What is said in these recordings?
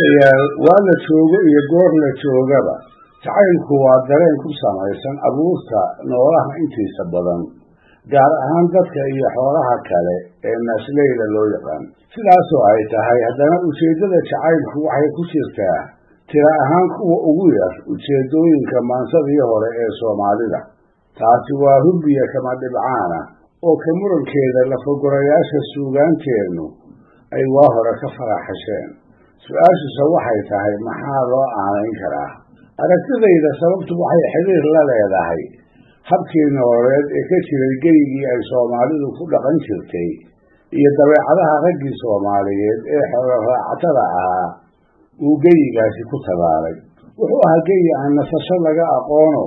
dhegaystayaal waa la joogo iyo goor la joogaba jacaylku waa dareen ku samaysan abuurta noolaha intiisa badan gaar ahaan dadka iyo xoolaha kale ee naasleyda loo yaqaan sidaasoo ay tahay haddana ujeeddada jacaylku waxay ku jirtaa tira ahaan kuwa ugu yar ujeeddooyinka maansadii hore ee soomaalida taasi waa hubbiya kama dhibcaana oo ka murankeeda lafagorayaasha suugaanteennu ay waa hore ka faraxasheen su-aashuse waxay tahay maxaa loo aanayn karaa aragtidayda sababtu waxay xiriir la leedahay habkii nololeed ee ka jiray geygii ay soomaalidu ku dhaqan jirtay iyo dabeecadaha raggii soomaaliyeed ee xoolo raacatada ahaa uu geyigaasi ku tabaalay wuxuu ahaa geyi aan nasasho laga aqoono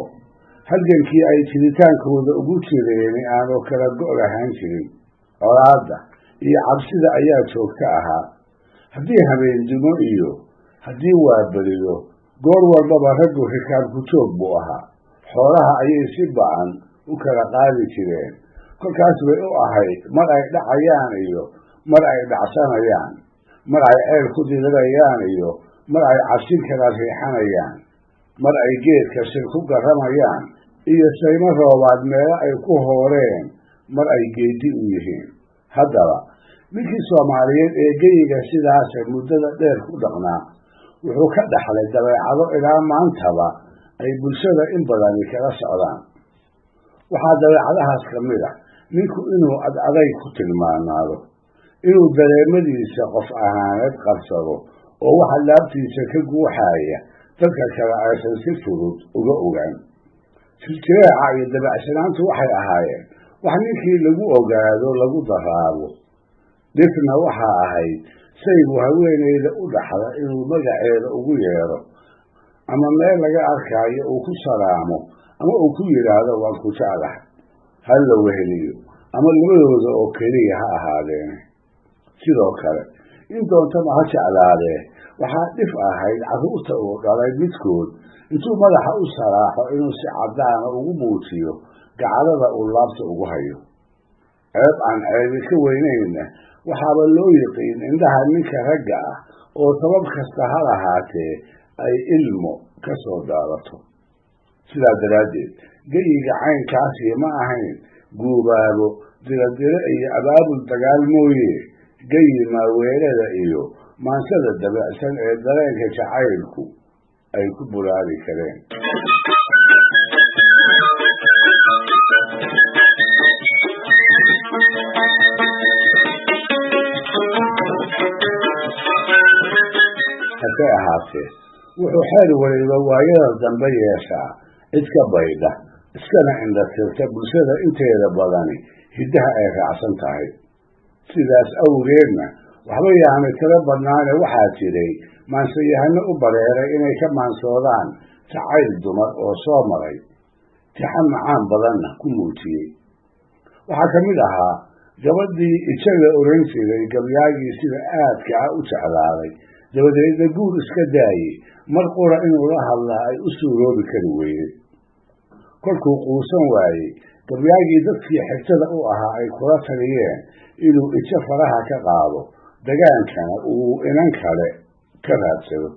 halgankii ay jiritaankooda ugu jireen aanoo kala go' lahaan jirin colaadda iyo cabsida ayaa joogto ahaa haddii habeendumo iyo haddii waaberiyo goor walbaba raggu rikaabku joog buu ahaa xoolaha ayay si ba-an u kala qaadi jireen kolkaas bay u ahayd mar ay dhacayaan iyo mar ay dhacsanayaan mar ay ceel ku dirirayaan iyo mar ay cabsi kala riixanayaan mar ay geedka shir ku garramayaan iyo saymo roobaad meelo ay ku hooreen mar ay geedi u yihiin haddaba ninkii soomaaliyeed ee geyiga sidaase muddada dheer ku dhaqnaa wuxuu ka dhaxlay dabeecado ilaa maantaba ay bulshada in badani kala socdaan waxaa dabeecadahaas ka mid ah ninku inuu adadayg ku tilmaanaado inuu dareemadiisa qof ahaaneed qabsado oo waxa laabtiisa ka guuxaaya dadka kale aysan si fudud uga ogaan siljireeca iyo dabacsanaantu waxay ahaayeen wax ninkii lagu ogaado lagu daraabo dhifna waxaa ahayd saygu haweeneyda u dhaxda inuu magaceeda ugu yeedho ama meel laga arkaayo uu ku salaamo ama uu ku yidhaahdo waan ku jeclahay ha la weheliyo ama labadooda oo keliya ha ahaadeene sidoo kale in doontaba ha jeclaadee waxaa dhif ahayd carruurta uu dhalay midkood intuu madaxa u saraaxo inuu si caddaana ugu muujiyo gacdada uu laabta ugu hayo ceeb aan ceebi ka weynayna waxaaba loo yiqiin indhaha ninka ragga ah oo sabab kasta ha lahaatee ay ilmo ka soo daadato sidaa daraaddeed geyiga caynkaasi ma ahayn guubaabo diradiro iyo abaabul dagaal mooye geyi maaweelada iyo maansada dabacsan ee dareenka jacaylku ay ku bulaali kareen hase ahaatee wuxuu xeer waliba waayada dambe yeeshaa cid ka baydha iskana indhatirta bulshada inteeda badani hiddaha ay raacsan tahay sidaas awgeedna waxba yaani tiro badnaane waxaa jiray maansayahano u bareeray inay ka maansoodaan jacayl dumar oo soo maray tixa macaan badanna ku muujiyey waxaa ka mid ahaa gabadhii ijo la oran jiray gabyaagii sida aadka ah u jeclaaday dabadeedna guur iska daayey mar qura inuu la hadlaa ay u suuroobi kari weyday kolkuu quusan waayey gabyaagii dadkii xigtada u ahaa ay kula taliyeen inuu ijo faraha ka qaado dagaankana uu inan kale ka raadsado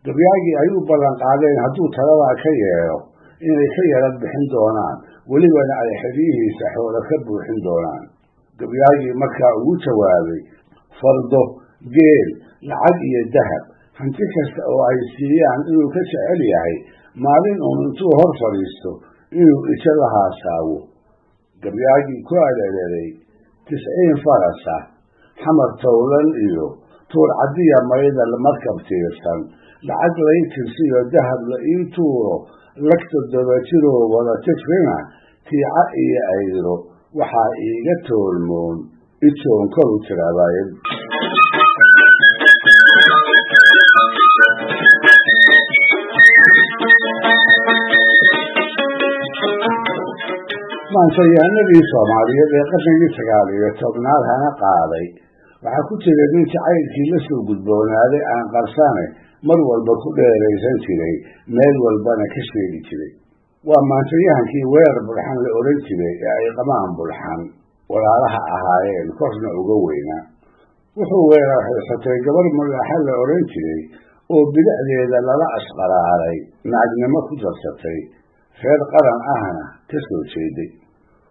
gabyaagii ay u ballan qaadeen hadduu taladaa ka yeelo inay ka yarad bixin doonaan welibana ay xidhiyihiisa xoolo ka buuxin doonaan gabyaagii markaa ugu jawaabay fardo geel lacag iyo dahab hanti kasta oo ay siiyaan inuu ka jecel yahay maalin uun intuu hor fadhiisto inuu ijo la haasaawo gabyaagii ku adeleelay 90 farasa xamar towlan iyo tuur cadiya mayda markab tiirsan lacag lay tirsiyo dahab la ii tuuro lagta dabajiroo wada tifrina tiica iyo ayro waxaa iiga toolmoon ijoon kor u tiraabaayeen maansayahanadii soomaaliyeed ee qarnigii 19 hana qaaday waxaa ku jira nin jacaylkii la soo gudboonaaday aan qarsane mar walba ku dheeraysan jiray meel walbana ka sheegi jiray waa maansayahankii weerar bulxan la oran jiray ee ay qamaan bulxan walaalaha ahaayeen korna uga weynaa wuxuu weerar haysatay gabar mulaaxa la odhan jiray oo bidixdeeda lala ashqaraaray nacagnimo ku darsatay reer qaran ahna ka soo jeeday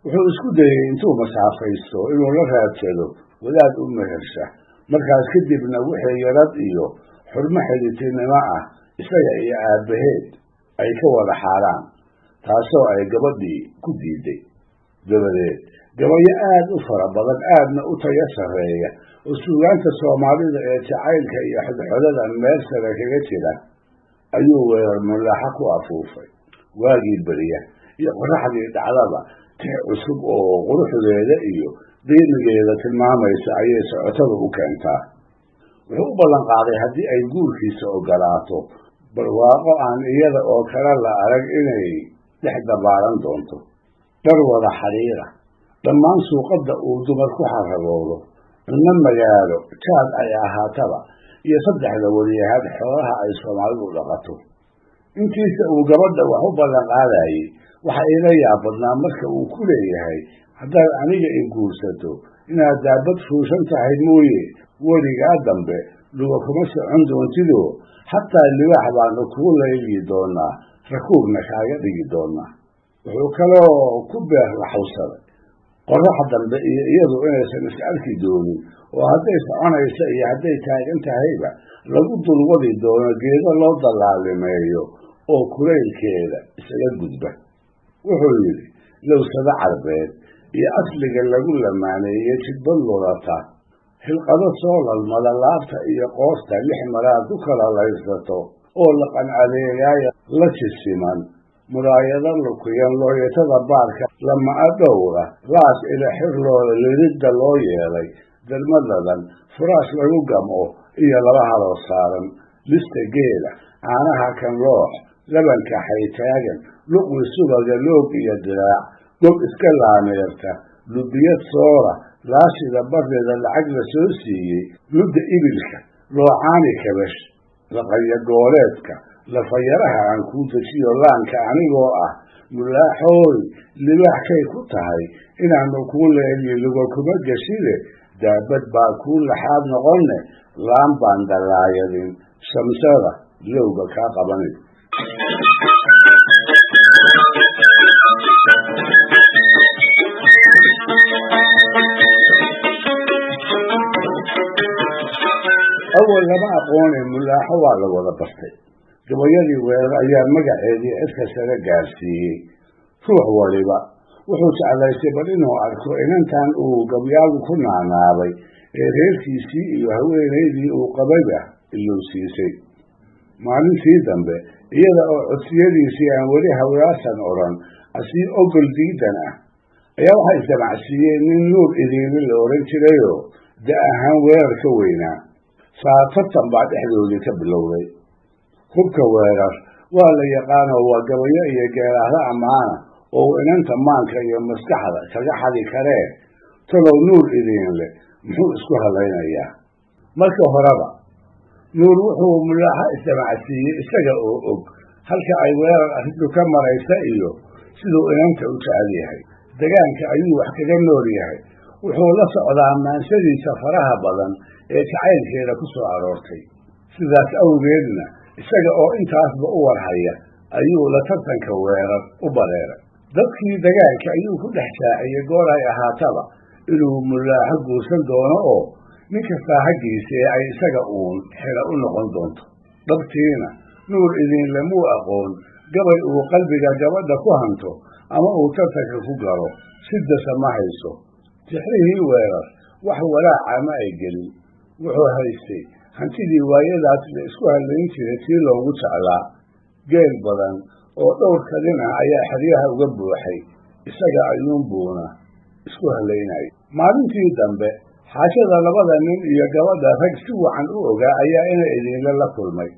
wuxuu isku dayey intuu masaafaysto inuu la raadsado wadaad u mehersha markaas kadibna wixii yarad iyo xurmo xidhiidhnimo ah isaga iyo aabbaheed ay ka wada xaaraan taasoo ay gabadhii ku diiday dabadeed gabayo aad u fara badan aadna u tayo sarreeya oo suugaanta soomaalida ee jacaylka iyo xodxodada meel sare kaga jira ayuu weerar mulaaxa ku afuufay waagii beriya iyo qoraxdii dhacdaba tix cusub oo quruxdeeda iyo qiimigeeda tilmaamaysa ayay socotada u keentaa wuxuu u ballan qaaday haddii ay guurkiisa ogolaato barwaaqo aan iyada oo kale la arag inay dhex dabaalan doonto dhar wada xidhiira dhammaan suuqadda uu dumar ku xaragoodo cunno magaalo jaad ay ahaataba iyo saddexda wariyahaad xoolaha ay soomaalidu dhaqato intiisa uu gabadha wax u ballan qaadayey waxa ila yaabadnaa marka uu ku leeyahay haddaad aniga i guursato inaad daabad fuushan tahay mooye weligaa dambe luga kuma socon doontidoo xataa libaax baanu kugu layli doonaa rakuubna kaaga dhigi doonaa wuxuu kaloo ku beer laxawsaday qorax dambe iyo iyadu inaysan is arki doonin oo hadday soconaysa iyo hadday taagan tahayba lagu dulwadi doono geedo loo dallaalimeeyo oo kulaylkeeda isaga gudba wuxuu yidhi lowsada carbeed iyo asliga lagu lamaaneeyey jidbad lulata xilqado soo lalmada laabta iyo qoosta 6 maraad ku kala laysato oo laqan adeegaaya la jisiman muraayado lukuyan looyatada baarka lama adhowra laas ila xirlooda liridda loo yeelay dalmadadan furaash lagu gamo iyo laba haloo saaran lista geela caanaha kan loox labanka xaytaagan luqwi subaga loog iyo diraac gob iska laameerta lubiyad soora laashida bardeeda lacag la soo siiyey ludda ibilka loocaani kabash laqaya gooleedka lafayaraha aan kuu dejiyo laanka anigoo ah mulaaxooy libaaxkay ku tahay inaanu kuu leeliyo luga kuma geshide daabad baa kuu laxaad noqonne laan baan dallaayadin shamsada lowga kaa qabanin awal lama aqoone mulaaxo waa la wada bartay gabayadii weerar ayaa magaceedii cidka sare gaarsiiyey ruux waliba wuxuu jeclaystay bal inuu arko inantan uu gabyaagu ku naanaabay ee reerkiisii iyo haweenaydii uu qabayba ilowsiisay maalintii dambe iyada oo codsiyadiisii aan weli hawaasan odhan asii ogol diidan ah ayaa waxaa isdamacsiiyey nin nuur idiimi la odhan jirayoo da ahaan weerar ka weynaa saatatan baa dhexdoodii ka bilowday hubka weerar waa la yaqaanoo waa gabayo iyo geeraahda ammaana oo inanta maanka iyo maskaxda kaga xadi karee talow nuur idiin leh muxuu isku halaynayaa marka horeba nuur wuxuu mulaaxa isdamacsiiyey isaga oo og halka ay weerar arrintu ka maraysa iyo siduu inanta u jecel yahay degaanka ayuu wax kaga nool yahay wuxuu la socdaa maansadiisa faraha badan ee jacaylkeeda ku soo aroortay sidaas awgeedna isaga oo intaasba u warhaya ayuu la tartanka weerar u bareeray dadkii degaanka ayuu ku dhex shaaciyey goor ay ahaataba inuu mulaaxo guursan doono oo nin kastaa haggiisa ee ay isaga uun xila u noqon doonto dhabtiina nuur idin lamuu aqoon gabay uu qalbiga gabadha ku hanto ama uu tartanka ku galo sidasa ma hayso tixrihii weerar wax walaaca ma ay gelin wuxuu haystay hantidii waayadaas la isku halayn jiray tii loogu jeclaa geel badan oo dhowr kadin ah ayaa xeryaha uga buuxay isaga ayuunbuuna isku halaynayay maalintii dambe xaashada labada nin iyo gabadha rag si wacan u ogaa ayaa ina idinla la kulmay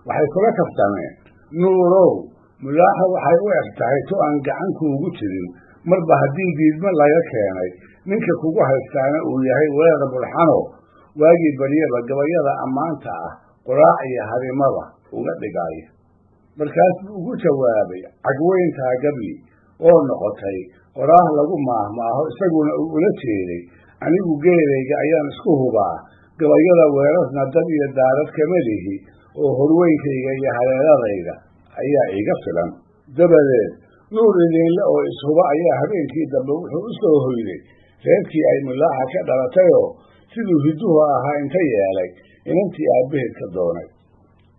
waxay kula kabtameen nuurow mulaaxa waxay u eg tahay tu aan gacan kuugu jirin marba haddii diidmo laga keenay ninka kugu haystaana uu yahay weerar bulxano waagii baryaba gabayada ammaanta ah qoraac iyo harimada uga dhigaya markaas buu ugu jawaabay cagweyntaa gabyi oo noqotay qoraah lagu maahmaaho isaguna uu ula jeeday anigu geelayga ayaan isku hubaa gabayada weerarna dad iyo daarad kama lihi oo horweynkayga iyo hareeradayda ayaa iga filan. dabadeed nuur idinle oo ishuba ayaa habeenkii dambe wuxuu u soo hoyday reerkii ay mulaaxa ka dhalatayoo siduu hidduhu ahaa inta yeelay inantii aabbaheed ka doonay.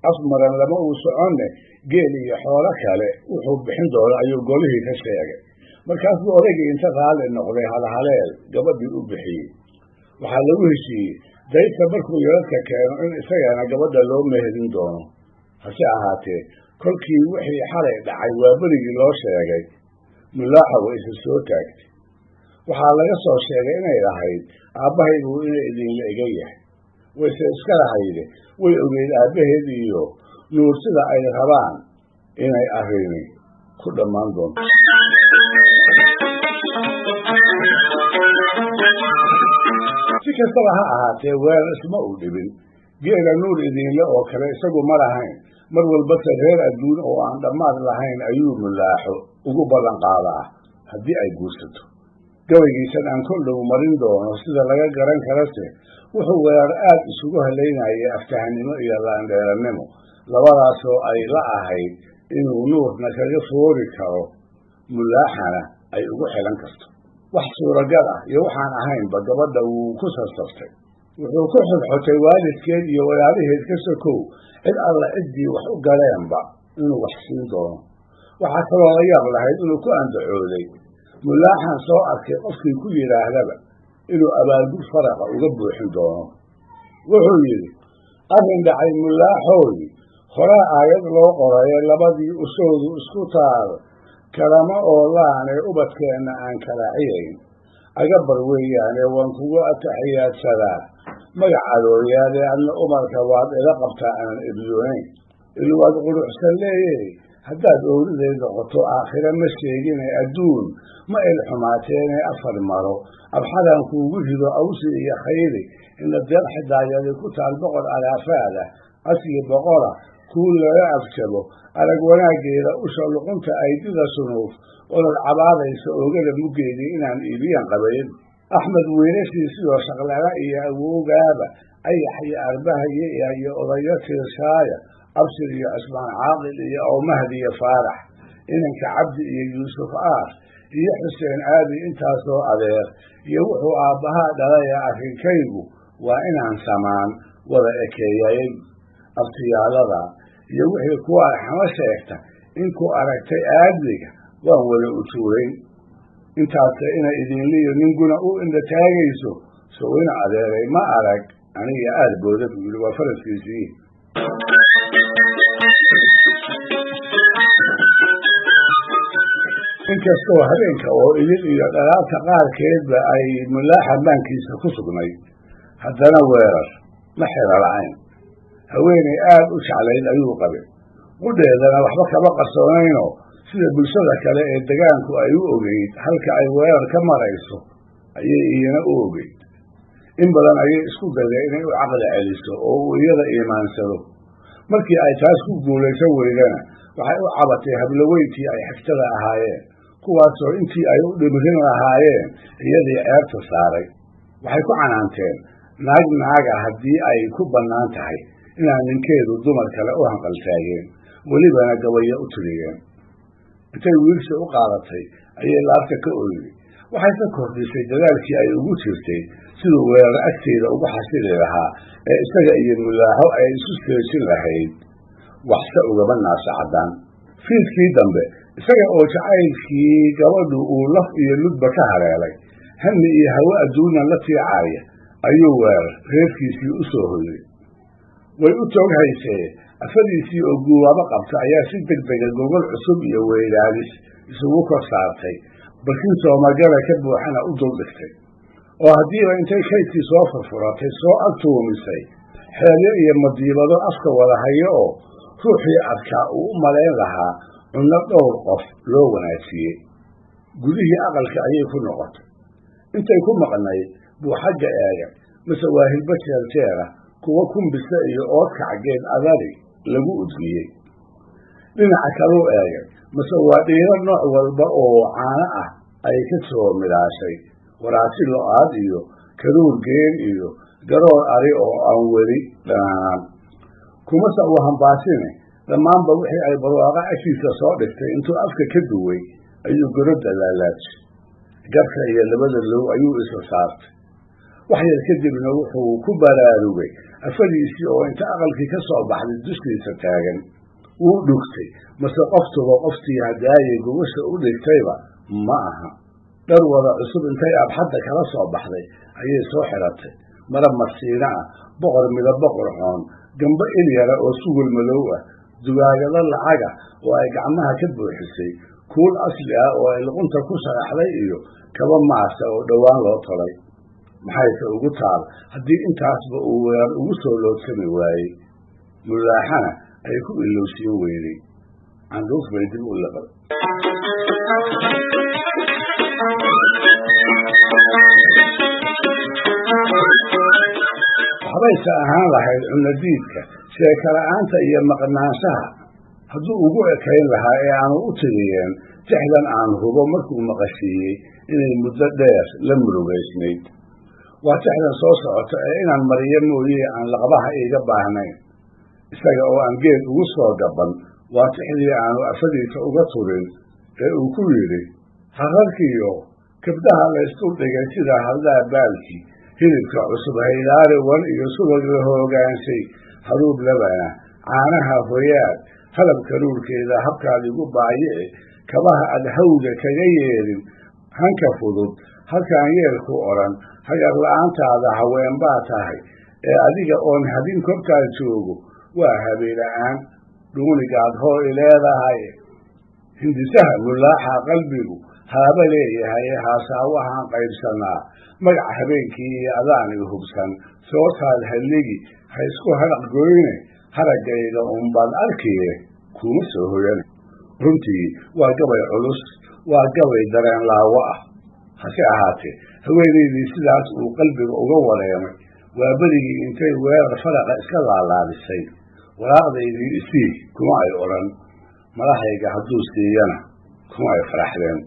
afmaran lama uu soconne geel iyo xoolo kale wuxuu bixin doono ayuu golihii ka sheegay. markaasuu odaygii inta raalli noqday halhaleel gabadhii u bixiyey. waxaa lagu heshiiyey daydka markuu yaradka keeno in isagana gabadha loo meherin doono. hase ahaatee kolkii wixii xalay dhacay waa berigii loo sheegay, mulaaxa way isa soo taagtay. waxaa laga soo sheegay inay ahayd aabbahaygu inay idinla ega yahay. wayse iska lahayde way ogeyd aabbaheed iyo nuur sida ay rabaan inay arrini ku dhammaan doonto. si kastaba ha ahaatee weerar isma uu dhibin. geela nuur idinle oo kale isagu ma lahayn, mar walbase reer adduun oo aan dhammaad lahayn ayuu mulaaxo ugu ballan qaadaa haddii ay guursato. gabaygiisan aan kol dhow marin doono sida laga garan karase wuxuu weerar aad isugu halaynayay aftahanimo iyo laandheerannimo, labadaasoo ay la ahayd inuu nuurna kaga foori karo, mulaaxana ay ugu xilan karto. wax suuragal ah iyo waxaan ahaynba gabadha wuu ku sarsaftay. wuxuu ku xodxotay waalidkeed iyo walaalaheed ka sokow cid alla ciddii wax u galeenba inuu wax siin doono. waxaa kaloo la yaab lahayd inuu ku andacooday mulaaxan soo arkay qofkii ku yidhaahdaba inuu abaalgud faraqa uga buuxin doono. wuxuu yidhi, arrin dhacay mulaaxoodii horaa aayad loo qoraye labadii usoodu isku taal kalama oolaane ubadkeenna aan kala ciyayn. agabar weeyaane waan kugu ataxiyaadsadaa magac adooyaadee adna umarka waad ila qabtaa aanan ibyoonayn. ilwaad quruxsan leeyey haddaad oorideed noqoto aakhire ma sheegine adduun ma ilxumaateene afar maro abxadaan kuugu rido awsi iyo khayri ina deeq xidaayadi ku taal boqor alaafaada asyi boqora kuu laga afjabo arag wanaaggeeda usha luqunta aydida sunuuf olol cabaadaysa oogada muggeedii inaan iibiyan qabayn. axmed wiilashiisiyoo shaqlana iyo awowgaaba ayax iyo arbahaye iyo odayo tiirshaaya abshir iyo cismaan caaqil iyo awmahdi iyo faarax inanka cabdi iyo yuusuf aar iyo xuseen aadi intaasoo adeer iyo wuxuu aabbahaa dhalaya arrinkaygu waa inaan samaan wada ekeeyayay. abtiyaalada iyo wixii kuwa arxamo sheegta inkuu aragtay aadliga waan wada utuurayn. intaase inay idinliyo ninkuna u indha taagayso sowina adeeray ma arag aniga aad booda buu yidhi. waa faraskiisii. inkastoo habeenka oo idin iyo dhalaabta qaarkeedba ay mulaaxa maankiisa ku sugnay, haddana weerar ma xero la-ayn. haweenay aad u jeclayd ayuu qabay. qudheedana waxba kama qarsoonaynoo sida bulshada kale ee degaanku ay u ogeyd halka ay weerar ka marayso ayay iyana u ogeyd. in badan ayay isku dayday inay u caqli celiso oo uu iyada iimaansado. markii ay taas ku guulaysan weydana waxay u cabatay habloweyntii ay xigtada ahaayeen, kuwaasoo intii ay u dhibrin lahaayeen iyadii ceebta saaray. waxay ku canaanteen naag naaga haddii ay ku bannaan tahay inaan ninkeedu dumar kale u hanqaltaageen, welibana gabayo u tiriyeen. intay wiilsha u qaadatay ayay laabta ka oyday. waxay ka kordhisay dadaalkii ay ugu jirtay siduu weerar agteeda ugu xasili lahaa ee isaga iyo mulaaxo ay isu seejin lahayd, waxse ugaba naasa caddaan. fiidkii dambe isaga oo jacaylkii gabadhu uu laf iyo ludba ka hareelay, hanni iyo hawo adduunna la tiicaaya ayuu weerar reerkiisii u soo hoyday. way u toog haysee afadiisii oo guubaabo qabta ayaa si degdega gogol cusub iyo weylaalis isugu kor saartay, barkin soomagala ka buuxana u dul dhigtay. oo haddiiba intay kaydkii soo furfuratay soo agtuumisay xeelyo iyo madiibado afka wada hayo oo ruuxii adkaa uu u malayn lahaa cunno dhowr qof loo wanaajiyey. gudihii aqalka ayay ku noqotay. intay ku maqnayd buu xagga eegay mase waa hilbo jeerjeera kuwa kumbisa iyo oodkacgeed adari lagu udgiyey. dhinaca kaluu eegay mase waa dhiiro nooc walba oo caano ah ay ka soo midhaashay, waraasi lo-aad iyo karuur geen iyo garoor ari oo aan weli dhanaan kumase uu hambaasine dhammaanba wixii ay barwaaqa ashiisa soo dhigtay intuu afka ka duway ayuu gorodda laalaajay garka iyo labada low ayuu isa saartay wax yar kadibna wuxuu ku baraarugay afadiisii oo inta aqalkii ka soo baxday dushiisa taagan wuu dhugtay mase qoftuba qoftii hadaayay gubasha u dhigtayba ma aha dhar wada cusub intay abxadda kala soo baxday ayay soo xiratay marab marsiina ah boqor midabo qurxoon gamba ilyara oo sugul madow ah dugaagado lacaga oo ay gacmaha ka buuxisay kuul asli ah oo ay luqunta ku sharaxday iyo kaba maasa oo dhowaan loo tolay maxayse ugu taal haddii intaasba uu weerar ugu soo loodsami waayey mulaaxana ay ku ilowsiin weyday candhuuf bay dib u liqday waxbayse ahaan lahayd cunadiidka sheekala-aanta iyo maqnaanshaha hadduu ugu ekayn lahaa ee aanu u tiriyeen tixdan aan hubo markuu maqashiiyey inay muddo dheer la murugaysnayd waa tixdan soo socota ee inaan mariyo mooye aan laqbaha iiga baahnayn isaga oo aan geed ugu soo gaban waa tixdii aanu afadiisa uga turin ee uu ku yidhi hararkiiyo kabdaha laysdul dhigay sida hadlaa baalkii hilibka cusub haydaari wan iyo subag la hoogaansay haruub labana caanaha hoyaad halabka nuurkeeda habkaad igu baayici kabaha ad hawga kaga yeedhin hanka fudud halkaan yeelku odhan hagar la-aantaada haween baa tahay ee adiga oon habin korkaad joogo waa habeena'aan dhuunigaad hoo i leedahay hindisaha mulaaxa qalbigu haaba leeyahay haasaawahaan qaybsanaa magac habeenkii iyo adaani hubsan sootaad haligi ha isku haraq goyne haraggayga unbaad arkiye kuma soo hoyan runtii waa gabay culus waa gabay dareen laawo ah hase ahaatee haweenaydii sidaas uu qalbiga uga wareemay waa berigii intay weerar faraqa iska laalaadisay waraaqdaydii isii kuma ay odhan madaxayga hadduu siiyana kuma ay faraxdeen